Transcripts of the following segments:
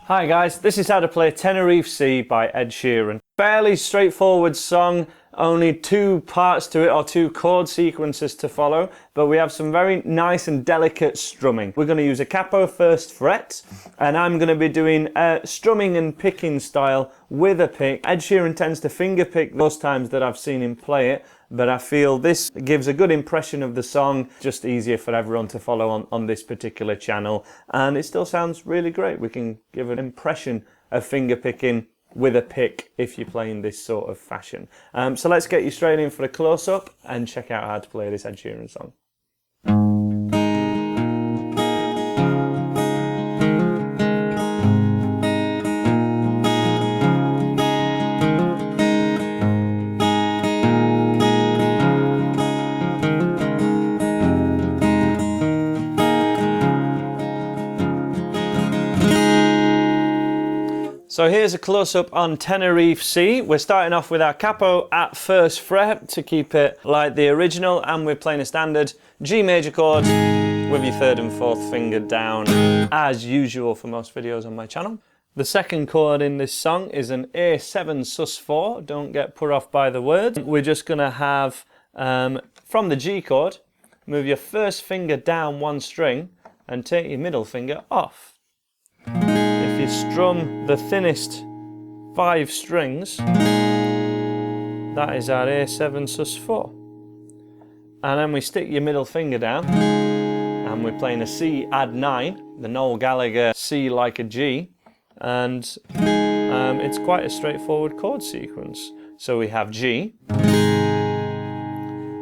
Hi guys, this is how to play Tenerife C by Ed Sheeran. Fairly straightforward song, only two parts to it, or two chord sequences to follow, but we have some very nice and delicate strumming. We're going to use a capo first fret, and I'm going to be doing strumming and picking style with a pick. Ed Sheeran tends to finger pick most times that I've seen him play it, but I feel this gives a good impression of the song, just easier for everyone to follow on this particular channel, and it still sounds really great. We can give an impression of finger picking with a pick if you're playing this sort of fashion. So let's get you straight in for a close-up and check out how to play this Ed Sheeran song. So here's a close-up on Tenerife C. We're starting off with our capo at first fret to keep it like the original, and we're playing a standard G major chord with your third and fourth finger down, as usual for most videos on my channel. The second chord in this song is an A7 sus4, don't get put off by the word. We're just going to have, from the G chord, move your first finger down one string and take your middle finger off. If you strum the thinnest 5 strings, that is our A7 sus4. And then we stick your middle finger down, and we're playing a C add 9, the Noel Gallagher C like a G, and it's quite a straightforward chord sequence. So we have G,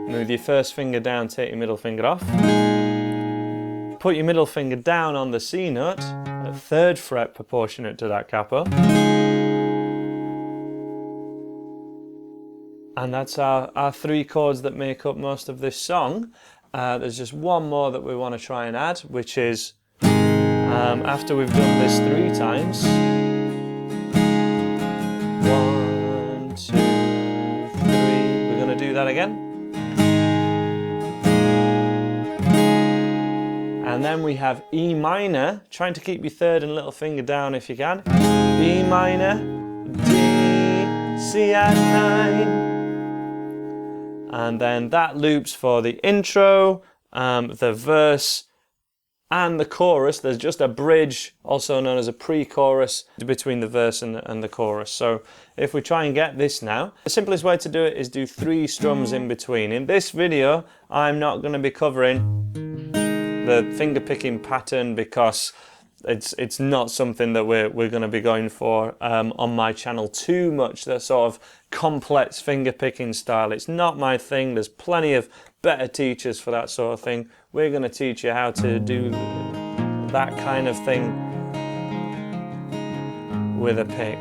move your first finger down, take your middle finger off, put your middle finger down on the C note, a third fret proportionate to that capo. And that's our 3 chords that make up most of this song. There's just one more that we want to try and add, which is after we've done this 3 times. 1, 2, 3. We're going to do that again. And then we have E minor, trying to keep your third and little finger down if you can. E minor, D, C add 9. And then that loops for the intro, the verse, and the chorus. There's just a bridge, also known as a pre-chorus, between the verse and the chorus. So if we try and get this now, the simplest way to do it is do 3 strums in between. In this video, I'm not going to be covering the finger picking pattern because it's not something that we're going to be going for on my channel too much. That sort of complex finger picking style, it's not my thing. There's plenty of better teachers for that sort of thing. We're going to teach you how to do that kind of thing with a pick.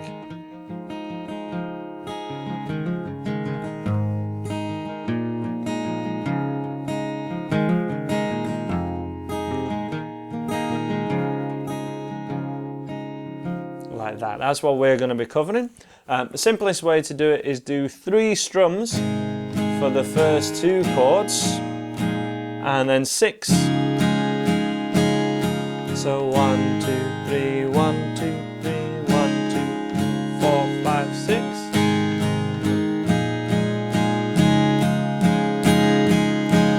Like that. That's what we're going to be covering. The simplest way to do it is do 3 strums for the first 2 chords and then 6. So 1, 2, 3, 1, 2, 3, 1, 2, 3, 4, 5,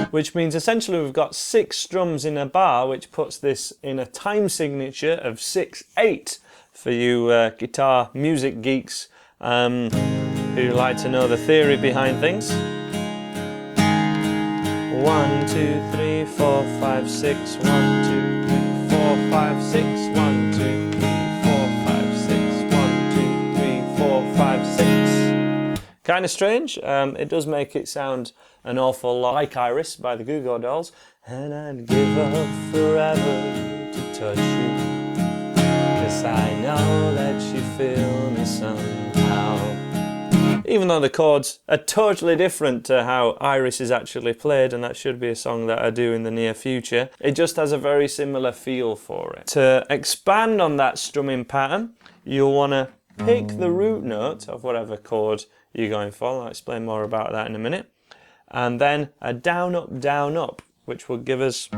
6. Which means essentially we've got 6 strums in a bar, which puts this in a time signature of 6/8. For you guitar music geeks who like to know the theory behind things. 1, 2, 3, 4, 5, 6. 1, 2, 3, 4, 5, 6. 1, 2, 3, 4, 5, 6. 1, 2, 3, 4, 5, 6. Kind of strange. It does make it sound an awful lot like Iris by the Goo Goo Dolls. And I'd give up forever to touch you. I know that you feel me somehow. Even though the chords are totally different to how Iris is actually played, and that should be a song that I do in the near future, it just has a very similar feel for it. To expand on that strumming pattern, you'll want to pick the root note of whatever chord you're going for. I'll explain more about that in a minute. And then a down, up, which will give us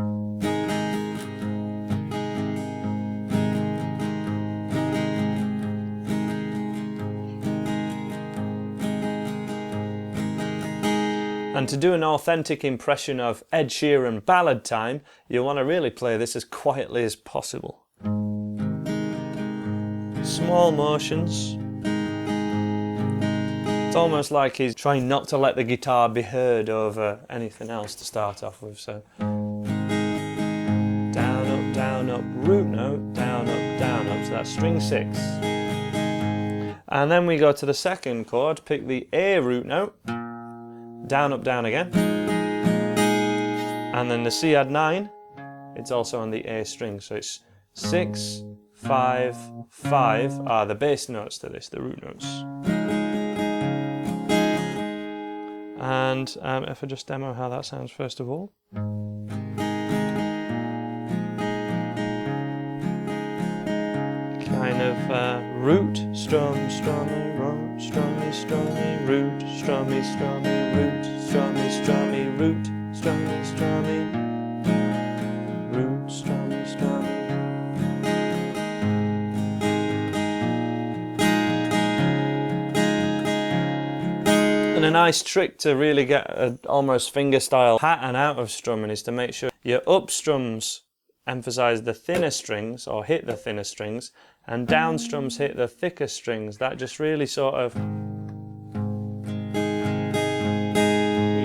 And to do an authentic impression of Ed Sheeran ballad time, you want to really play this as quietly as possible. Small motions. It's almost like he's trying not to let the guitar be heard over anything else to start off with. So down, up, root note, down, up. So that's string 6. And then we go to the second chord, pick the A root note, down, again. And then the C add 9, it's also on the A string. So it's 6, 5, 5 are the bass notes to this, the root notes. And if I just demo how that sounds first of all. Kind of root, strum, strummy, root, strummy, strummy, root, strummy, strummy, root, strummy, strummy, root, strummy, strummy, root, strummy, strummy. And a nice trick to really get an almost finger-style pattern out of strumming is to make sure your up strums emphasize the thinner strings, or hit the thinner strings, and down strums hit the thicker strings. That just really sort of, you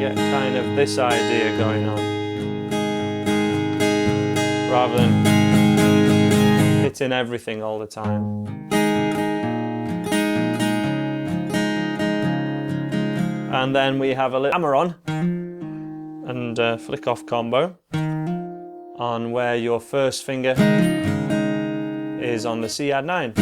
get kind of this idea going on, rather than hitting everything all the time. And then we have a little hammer on and flick off combo on where your first finger is on the C add 9.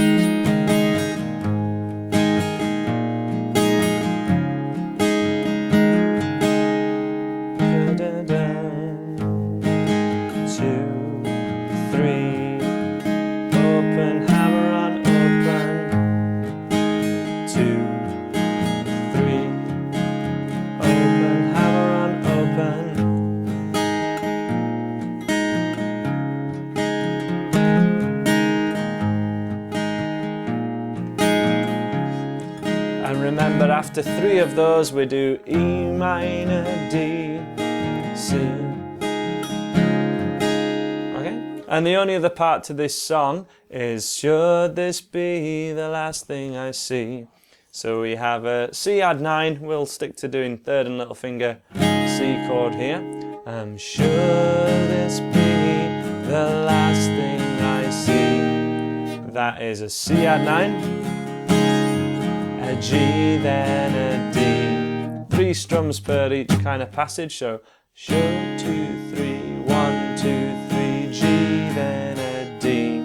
And remember, after 3 of those, we do E minor, D, C. Okay? And the only other part to this song is, should this be the last thing I see? So we have a C add 9, we'll stick to doing 3rd and little finger C chord here. Should this be the last thing I see? That is a C add 9. A G, then a D. 3 strums per each kind of passage, so should 2, 3, 1, 2, 3, G, then a D.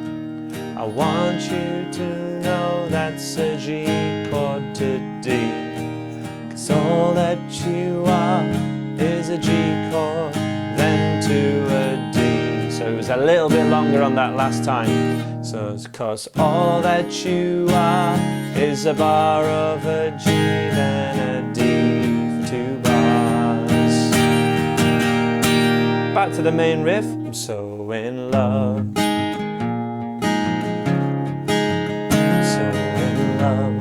I want you to know that's a G chord to D, 'cause all that you are is a G chord, then to a D. So it was a little bit longer on that last time. So it's 'cause all that you are is a bar of a G, then a D for 2 bars. Back to the main riff. I'm so in love. So in love.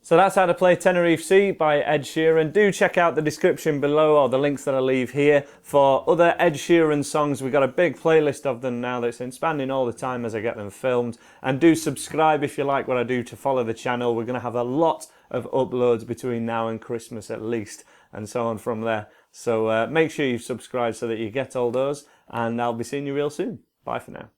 So that's how to play Tenerife C by Ed Sheeran. Do check out the description below, or the links that I leave here, for other Ed Sheeran songs. We've got a big playlist of them now that's expanding all the time as I get them filmed. And do subscribe if you like what I do, to follow the channel. We're going to have a lot of uploads between now and Christmas at least, and so on from there. So make sure you subscribe so that you get all those, and I'll be seeing you real soon. Bye for now.